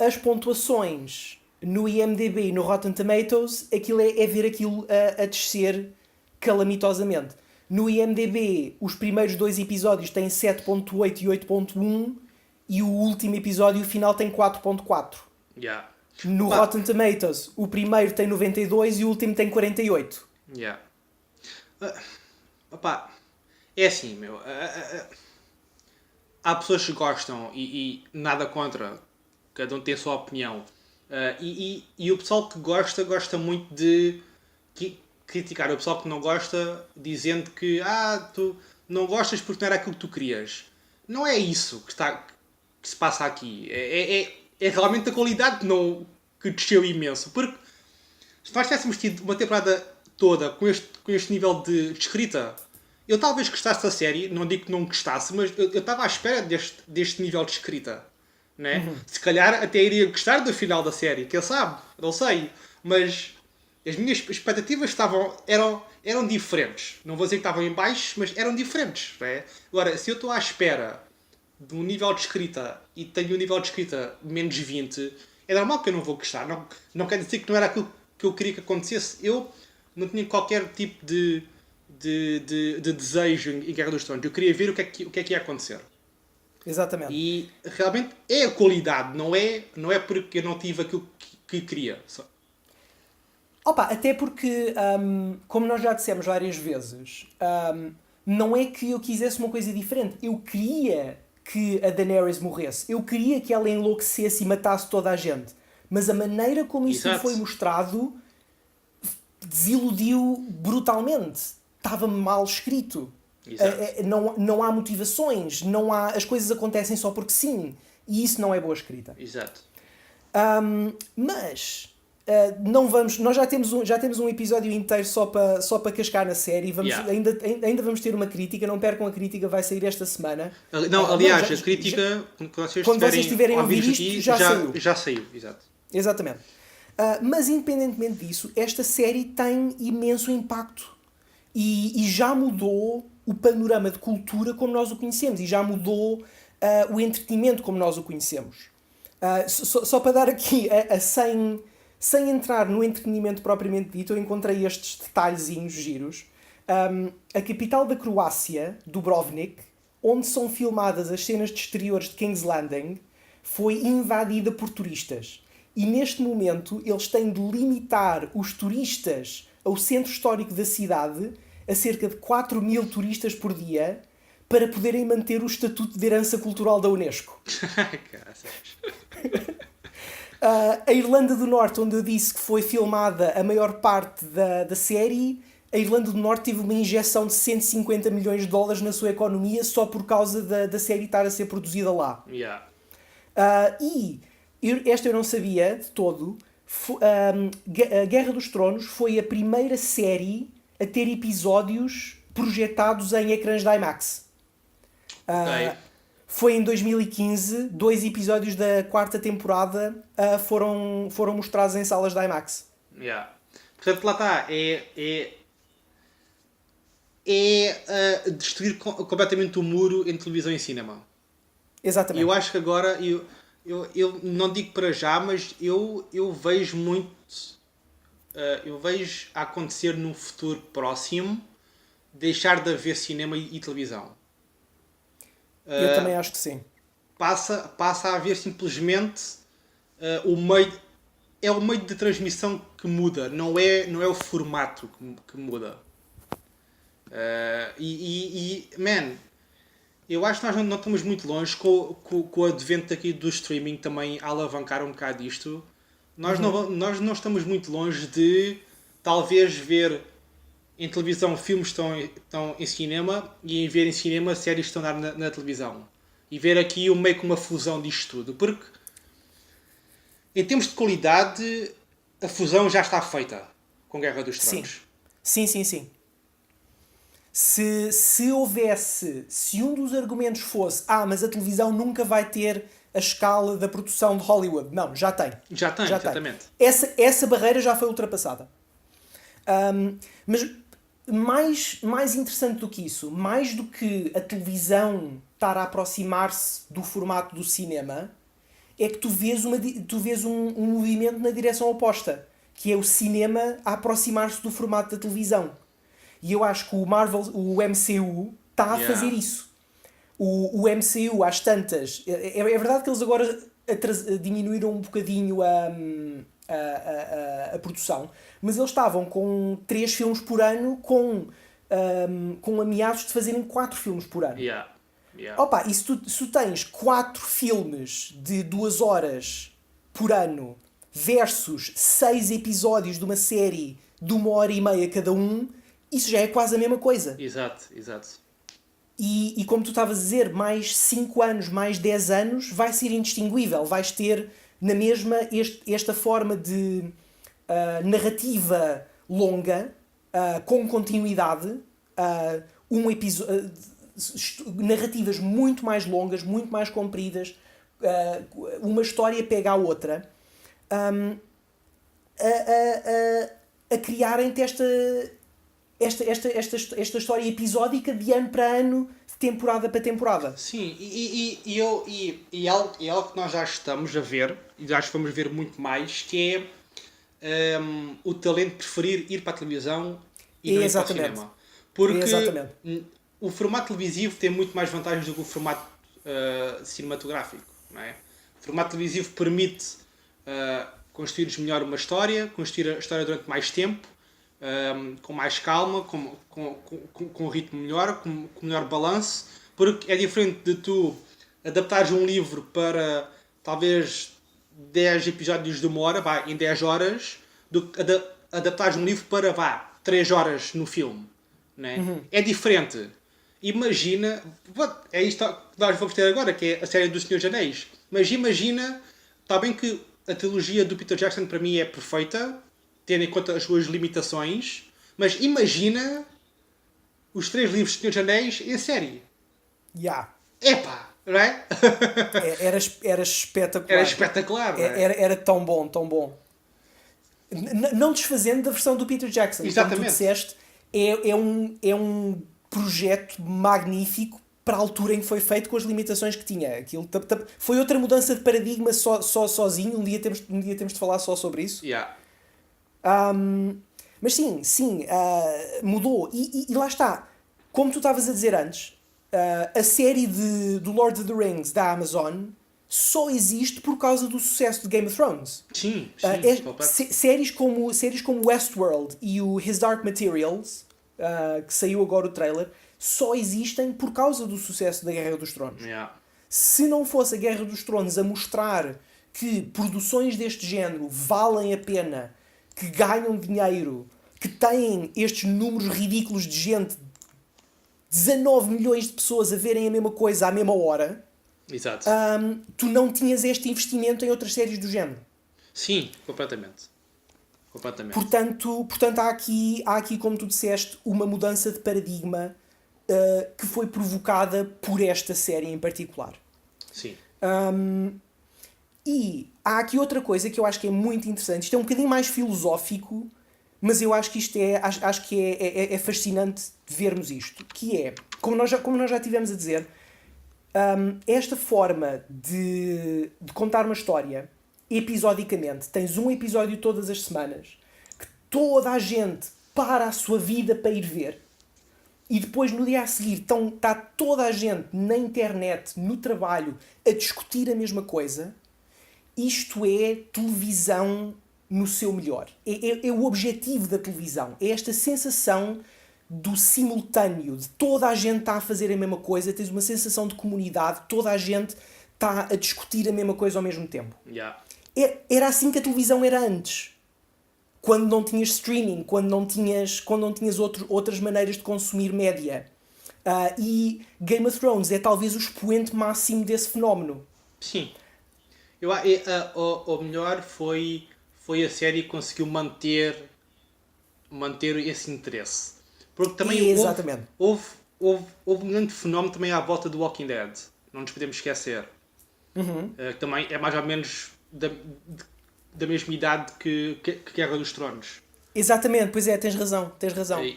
as pontuações no IMDb e no Rotten Tomatoes, aquilo é ver aquilo a descer calamitosamente. No IMDb, os primeiros 2 episódios têm 7.8 e 8.1 e o último episódio, o final, tem 4.4. No Rotten Tomatoes, o primeiro tem 92 e o último tem 48. É assim, meu. Há pessoas que gostam e nada contra. Cada um tem a sua opinião. E o pessoal que gosta muito de criticar. O pessoal que não gosta, dizendo que tu não gostas porque não era aquilo que tu querias. Não é isso que se passa aqui. É realmente a qualidade que desceu imenso. Porque se nós tivéssemos tido uma temporada toda com este nível de escrita, eu talvez gostasse da série, não digo que não gostasse, mas eu estava à espera deste nível de escrita. Né? Se calhar até iria gostar do final da série, quem sabe? Não sei. Mas as minhas expectativas eram diferentes. Não vou dizer que estavam em baixo, mas eram diferentes. Né? Agora, se eu estou à espera de um nível de escrita e tenho um nível de escrita menos 20, é normal que eu não vou gostar. Não quer dizer que não era aquilo que eu queria que acontecesse. Eu não tinha qualquer tipo de desejo em Guerra dos Tronos. Eu queria ver o que é que ia acontecer. Exatamente. E realmente é a qualidade, não é porque eu não tive aquilo que queria. Até porque, como nós já dissemos várias vezes, não é que eu quisesse uma coisa diferente. Eu queria que a Daenerys morresse. Eu queria que ela enlouquecesse e matasse toda a gente. Mas a maneira como isso foi mostrado desiludiu brutalmente. Estava mal escrito. Não há motivações, as coisas acontecem só porque sim. E isso não é boa escrita. Exato. Mas não vamos. Nós já temos um episódio inteiro só para cascar na série. Ainda vamos ter uma crítica. Não percam a crítica, vai sair esta semana. Aliás, a crítica, quando vocês estiverem a ouvir isto, aqui, já saiu. Exato. Exatamente. Mas independentemente disso, esta série tem imenso impacto. E já mudou o panorama de cultura como nós o conhecemos. E já mudou o entretenimento como nós o conhecemos. Só para dar aqui, sem entrar no entretenimento propriamente dito, eu encontrei estes detalhezinhos giros. A capital da Croácia, Dubrovnik, onde são filmadas as cenas de exteriores de King's Landing, foi invadida por turistas. E neste momento eles têm de limitar os turistas ao centro histórico da cidade a cerca de 4.000 turistas por dia para poderem manter o estatuto de herança cultural da Unesco. A Irlanda do Norte, onde eu disse que foi filmada a maior parte da série, a Irlanda do Norte teve uma injeção de 150 milhões de dólares na sua economia só por causa da série estar a ser produzida lá. Yeah. E esta eu não sabia de todo. A Guerra dos Tronos foi a primeira série a ter episódios projetados em ecrãs de IMAX. Ok. Foi em 2015, 2 episódios da quarta temporada foram mostrados em salas de IMAX. Yeah. Portanto, lá está. Destruir completamente o muro entre televisão e cinema. E Exatamente. eu acho que agora, eu não digo para já, mas eu vejo muito. Eu vejo a acontecer num futuro próximo deixar de haver cinema e televisão. Eu também acho que sim. Passa a haver simplesmente o meio. É o meio de transmissão que muda, não é o formato que muda. Man, eu acho que nós não estamos muito longe com o advento aqui do streaming também a alavancar um bocado isto. Nós não estamos muito longe de talvez ver em televisão filmes que estão em cinema e em ver em cinema séries que estão a dar na televisão. E ver aqui meio que uma fusão disto tudo. Porque em termos de qualidade a fusão já está feita com Guerra dos Tronos. Sim. Se houvesse, se um dos argumentos fosse mas a televisão nunca vai ter a escala da produção de Hollywood. Não, já tem. Já tem, exatamente. Essa barreira já foi ultrapassada. Mas mais interessante do que isso, mais do que a televisão estar a aproximar-se do formato do cinema, é que tu vês um movimento na direção oposta, que é o cinema a aproximar-se do formato da televisão. E eu acho que o MCU está a fazer isso. O MCU, às tantas... É verdade que eles agora diminuíram um bocadinho a produção, mas eles estavam com 3 filmes por ano, com ameaços de fazerem 4 filmes por ano. Opa, e se tu tens 4 filmes de 2 horas por ano versus 6 episódios de uma série de 1h30 cada um, isso já é quase a mesma coisa. Exato. E como tu estavas a dizer, mais 5 anos, mais 10 anos, vai ser indistinguível. Vais ter na mesma esta forma de narrativa longa, com continuidade, narrativas muito mais longas, muito mais compridas, uma história pega a outra, a criarem-te esta história episódica de ano para ano, de temporada para temporada. Sim, e algo que nós já estamos a ver, e já vamos ver muito mais, que é o talento preferir ir para a televisão e não ir para o cinema. Porque o formato televisivo tem muito mais vantagens do que o formato cinematográfico. Não é? O formato televisivo permite construir melhor uma história, construir a história durante mais tempo, com mais calma, com um ritmo melhor, com melhor balanço, porque é diferente de tu adaptares um livro para talvez 10 episódios de 1 hora, em 10 horas, do que adaptares um livro para 3 horas no filme. Né? É diferente. Imagina, é isto que nós vamos ter agora, que é a série do Senhor dos Anéis. Mas imagina, está bem que a trilogia do Peter Jackson para mim é perfeita, tendo em conta as suas limitações, mas imagina os 3 livros do Senhor dos Anéis em série. Epá, não é? Era espetacular. Era espetacular, não é? Era tão bom, tão bom. Não desfazendo da versão do Peter Jackson. Exatamente. Como tu disseste, é um projeto magnífico para a altura em que foi feito, com as limitações que tinha. Aquilo foi outra mudança de paradigma sozinho. Um dia temos de falar só sobre isso. Mas sim, mudou. E lá está. Como tu estavas a dizer antes, a série do Lord of the Rings da Amazon só existe por causa do sucesso de Game of Thrones. Sim. Séries como Westworld e o His Dark Materials, que saiu agora o trailer, só existem por causa do sucesso da Guerra dos Tronos. Se não fosse a Guerra dos Tronos a mostrar que produções deste género valem a pena, que ganham dinheiro, que têm estes números ridículos de gente, 19 milhões de pessoas a verem a mesma coisa à mesma hora, Exato. tu não tinhas este investimento em outras séries do género. Sim, completamente. Completamente. Portanto há aqui, como tu disseste, uma mudança de paradigma que foi provocada por esta série em particular. Sim. E há aqui outra coisa que eu acho que é muito interessante. Isto é um bocadinho mais filosófico, mas eu acho que acho que é fascinante de vermos isto. Que é, como nós já tivemos a dizer, esta forma de contar uma história episodicamente, tens um episódio todas as semanas, que toda a gente para a sua vida para ir ver, e depois no dia a seguir está toda a gente na internet, no trabalho, a discutir a mesma coisa. Isto é televisão no seu melhor. É o objetivo da televisão. É esta sensação do simultâneo, de toda a gente está a fazer a mesma coisa, tens uma sensação de comunidade, toda a gente está a discutir a mesma coisa ao mesmo tempo. Yeah. Era assim que a televisão era antes. Quando não tinhas streaming, quando não tinhas outras maneiras de consumir média. E Game of Thrones é talvez o expoente máximo desse fenómeno. Sim. O melhor foi a série que conseguiu manter esse interesse. Porque também Exatamente. houve um grande fenómeno também à volta do Walking Dead. Não nos podemos esquecer. Que também é mais ou menos da mesma idade que Guerra dos Tronos. Exatamente, pois é, tens razão.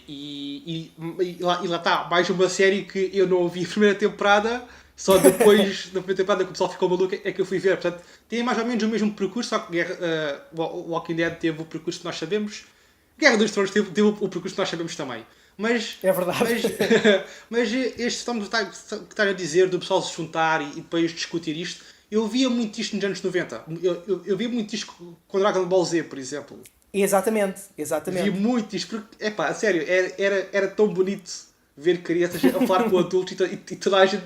E lá está, mais uma série que eu não ouvi a primeira temporada, só depois da primeira temporada que o pessoal ficou maluco é que eu fui ver. Portanto, tem mais ou menos o mesmo percurso, só que o Walking Dead teve o percurso que nós sabemos, Guerra dos Tronos teve o percurso que nós sabemos também. Mas, É verdade. mas este que está a dizer do pessoal se juntar e depois discutir isto, eu via muito isto nos anos 90. Eu via muito isto com Dragon Ball Z, por exemplo. Exatamente. Vi muito isto, porque, a sério, era tão bonito ver crianças a falar com adultos e toda a gente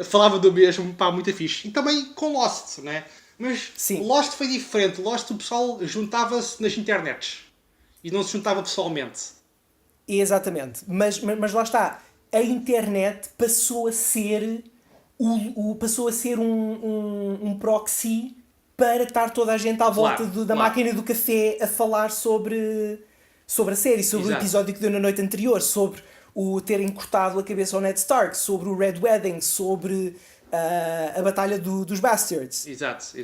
falava do mesmo, muito fixe. E também com Lost, né? Mas Sim. Lost foi diferente. Lost o pessoal juntava-se nas internets e não se juntava pessoalmente. Exatamente. Mas lá está. A internet passou a ser passou a ser um proxy para estar toda a gente à volta da máquina do café a falar sobre a série, sobre Exato. o episódio que deu na noite anterior, sobre o terem cortado a cabeça ao Ned Stark, sobre o Red Wedding, sobre a batalha dos Bastards. Exato.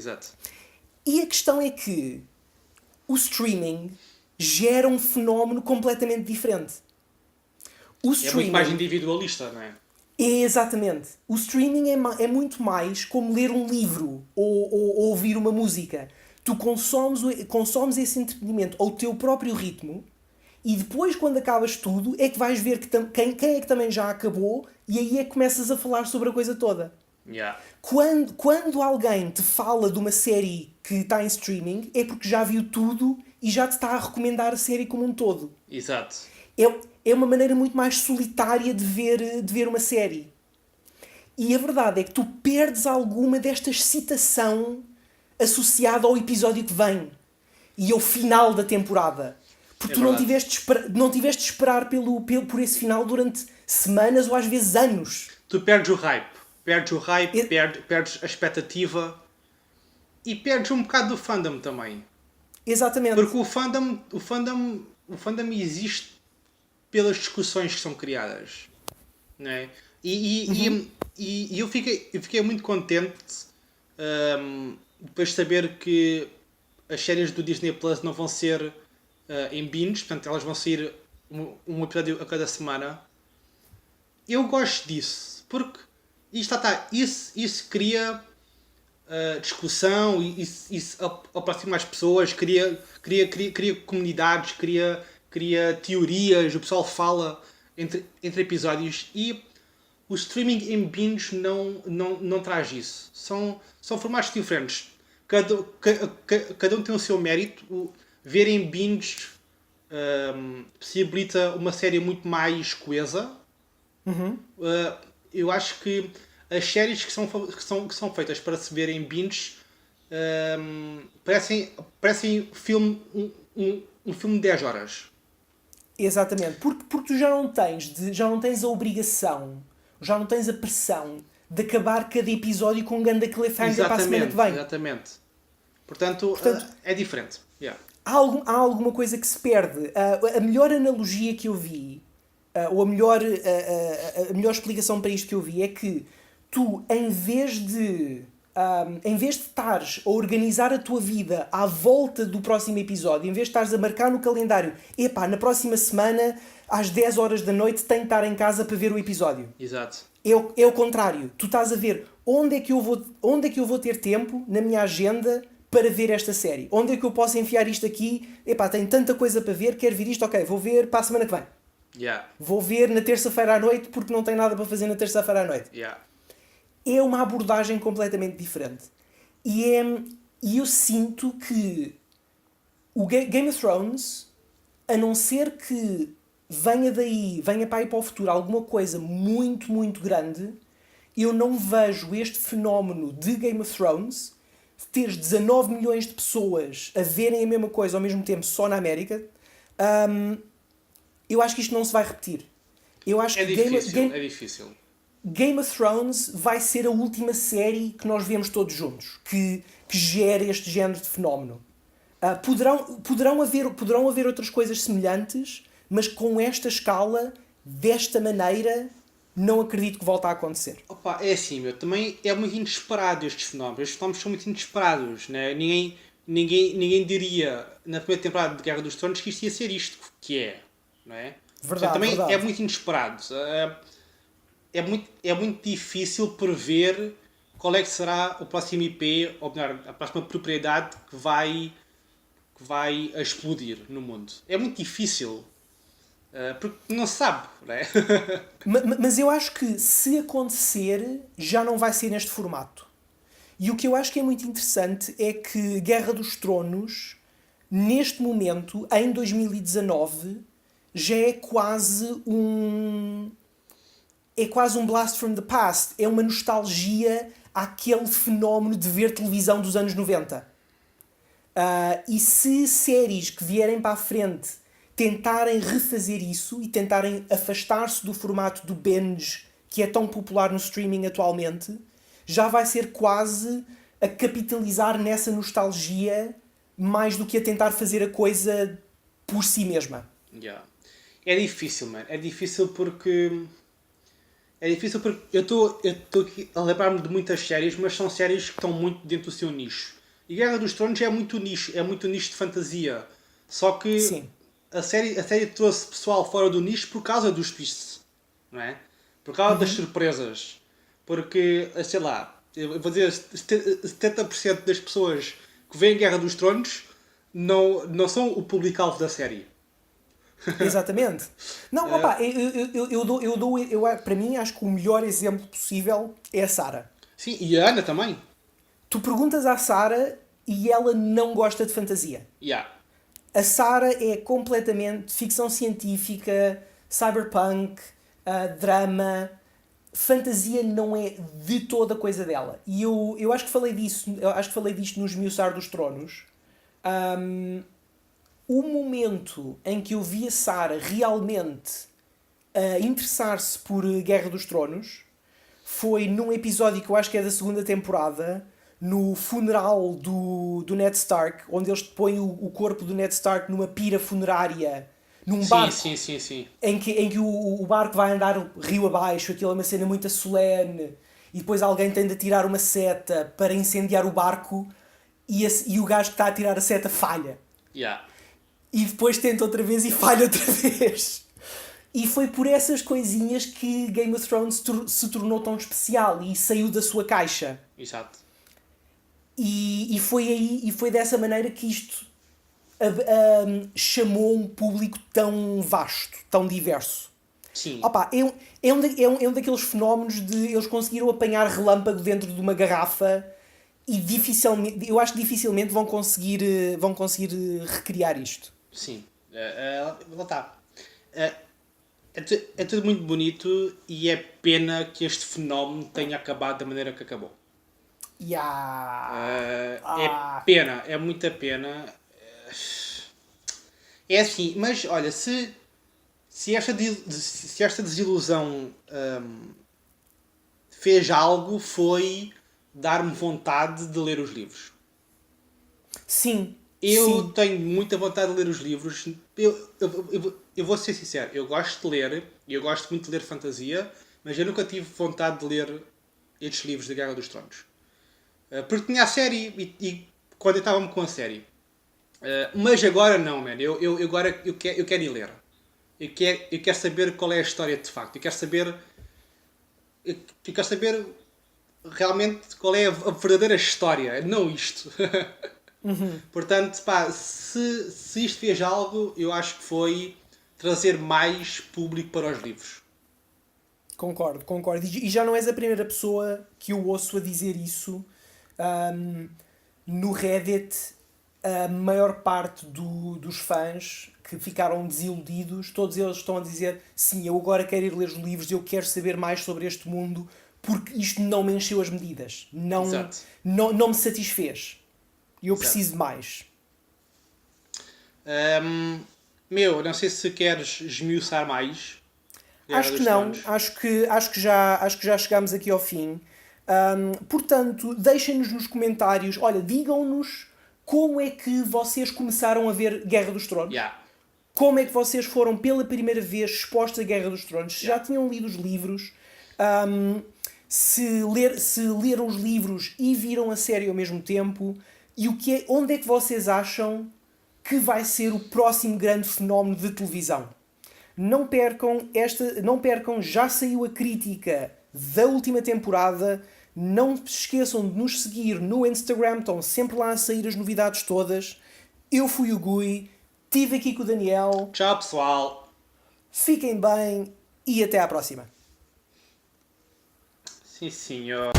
E a questão é que o streaming gera um fenómeno completamente diferente. É muito mais individualista, não é? Exatamente. O streaming é muito mais como ler um livro ou ouvir uma música. Tu consomes esse entretenimento ao teu próprio ritmo e depois, quando acabas tudo, é que vais ver quem é que também já acabou e aí é que começas a falar sobre a coisa toda. Yeah. Quando alguém te fala de uma série que está em streaming, é porque já viu tudo e já te está a recomendar a série como um todo. Exato. É uma maneira muito mais solitária de ver uma série. E a verdade é que tu perdes alguma desta excitação associada ao episódio que vem e ao final da temporada. Porque tu não tiveste de esperar por esse final durante semanas ou às vezes anos. Tu perdes o hype. Perdes a expectativa e perdes um bocado do fandom também. Exatamente. Porque o fandom existe pelas discussões que são criadas, não é? E eu fiquei muito contente depois de saber que as séries do Disney Plus não vão ser em binge, portanto elas vão sair um episódio a cada semana. Eu gosto disso, porque isso cria discussão, isso aproxima as pessoas, cria comunidades, cria teorias, o pessoal fala entre episódios e o streaming em binge não traz isso. São formatos diferentes. Cada um tem o seu mérito. Ver em binge possibilita uma série muito mais coesa. Eu acho que as séries que são feitas para se ver em binge parecem um filme de 10 horas. Exatamente, porque tu já não tens a obrigação, já não tens a pressão de acabar cada episódio com um grande cliffhanger para a semana que vem. Exatamente. Portanto, é diferente. Yeah. Há alguma coisa que se perde. A melhor analogia que eu vi, ou a melhor explicação para isto que eu vi é que tu, em vez de estares a organizar a tua vida à volta do próximo episódio, em vez de estares a marcar no calendário, epá, na próxima semana, às 10 horas da noite, tenho que estar em casa para ver o episódio. Exato. É o contrário. Tu estás a ver onde é que eu vou ter tempo na minha agenda para ver esta série. Onde é que eu posso enfiar isto aqui? Epá, tenho tanta coisa para ver, quero ver isto, ok, vou ver para a semana que vem. Yeah. Vou ver na terça-feira à noite porque não tenho nada para fazer na terça-feira à noite. Yeah. É uma abordagem completamente diferente. E eu sinto que o Game of Thrones, a não ser que venha para aí para o futuro alguma coisa muito, muito grande, eu não vejo este fenómeno de Game of Thrones, de teres 19 milhões de pessoas a verem a mesma coisa ao mesmo tempo só na América. Eu acho que isto não se vai repetir. Eu acho é que difícil. Game of Thrones vai ser a última série que nós vemos todos juntos, que gera este género de fenómeno. Poderão haver outras coisas semelhantes, mas com esta escala, desta maneira, não acredito que volte a acontecer. Opa, é assim, meu, também é muito inesperado estes fenómenos. Estes fenómenos são muito inesperados, né? Ninguém diria na primeira temporada de Guerra dos Tronos que isto ia ser isto que é, não é? Verdade, também verdade. É muito inesperado. É muito difícil prever qual é que será o próximo IP, ou melhor, a próxima propriedade que vai explodir no mundo. É muito difícil. Porque não se sabe, não é? Mas eu acho que se acontecer, já não vai ser neste formato. E o que eu acho que é muito interessante é que Guerra dos Tronos, neste momento, em 2019, já é quase um blast from the past. É uma nostalgia àquele fenómeno de ver televisão dos anos 90. E se séries que vierem para a frente tentarem refazer isso e tentarem afastar-se do formato do binge que é tão popular no streaming atualmente, já vai ser quase a capitalizar nessa nostalgia mais do que a tentar fazer a coisa por si mesma. Yeah. É difícil, mano. É difícil porque eu estou aqui a lembrar-me de muitas séries, mas são séries que estão muito dentro do seu nicho. E Guerra dos Tronos é muito nicho de fantasia. Só que Sim. a série trouxe pessoal fora do nicho por causa dos twists, não é? Por causa das surpresas. Porque, sei lá, eu vou dizer, 70% das pessoas que veem Guerra dos Tronos não são o público-alvo da série. Exatamente. Não, opa, para mim, acho que o melhor exemplo possível é a Sarah. Sim, e a Ana também. Tu perguntas à Sarah e ela não gosta de fantasia. Yeah. A Sarah é completamente ficção científica, cyberpunk, drama. Fantasia não é de toda a coisa dela. E eu acho que falei disto no Esmiuçar dos Tronos. O momento em que eu vi a Sarah realmente interessar-se por Guerra dos Tronos foi num episódio que eu acho que é da segunda temporada, no funeral do Ned Stark, onde eles põem o corpo do Ned Stark numa pira funerária, num barco. Sim. Em que o barco vai andar rio abaixo, aquilo é uma cena muito solene, e depois alguém tem de atirar uma seta para incendiar o barco, e o gajo que está a tirar a seta falha. Yeah. E depois tenta outra vez e falha outra vez. E foi por essas coisinhas que Game of Thrones se tornou tão especial e saiu da sua caixa. Exato. E foi dessa maneira que isto chamou um público tão vasto, tão diverso. Sim. Opa, é um daqueles fenómenos de eles conseguiram apanhar relâmpago dentro de uma garrafa e eu acho que dificilmente vão conseguir recriar isto. Sim. Lá está. É tudo muito bonito e é pena que este fenómeno tenha acabado da maneira que acabou. É pena, é muita pena. É assim, mas olha, se esta desilusão fez algo foi dar-me vontade de ler os livros. Sim. Eu Sim. tenho muita vontade de ler os livros. Eu vou ser sincero, eu gosto de ler, e eu gosto muito de ler fantasia, mas eu nunca tive vontade de ler estes livros da Guerra dos Tronos. Porque tinha a série e contentava-me com a série. Mas agora não, man. Agora eu quero ir ler. Eu quero saber qual é a história de facto. Eu quero saber realmente qual é a verdadeira história, não isto. Portanto, pá, se isto fez algo, eu acho que foi trazer mais público para os livros. Concordo, concordo. E já não és a primeira pessoa que eu ouço a dizer isso. Ahm, no Reddit, a maior parte dos fãs que ficaram desiludidos, todos eles estão a dizer: sim, eu agora quero ir ler os livros, eu quero saber mais sobre este mundo, porque isto não me encheu as medidas, Exato. não me satisfez. E eu Exato. preciso de mais. Não sei se queres esmiuçar mais Guerra Acho que dos não, Tronos. acho que já chegámos aqui ao fim. Portanto, deixem-nos nos comentários, olha, digam-nos como é que vocês começaram a ver Guerra dos Tronos. Yeah. Como é que vocês foram pela primeira vez expostos à Guerra dos Tronos? Se já Yeah. tinham lido os livros, se leram os livros e viram a série ao mesmo tempo, e onde é que vocês acham que vai ser o próximo grande fenómeno de televisão? Não percam, já saiu a crítica da última temporada. Não se esqueçam de nos seguir no Instagram, estão sempre lá a sair as novidades todas. Eu fui o Gui, estive aqui com o Daniel. Tchau, pessoal. Fiquem bem e até à próxima. Sim, senhor.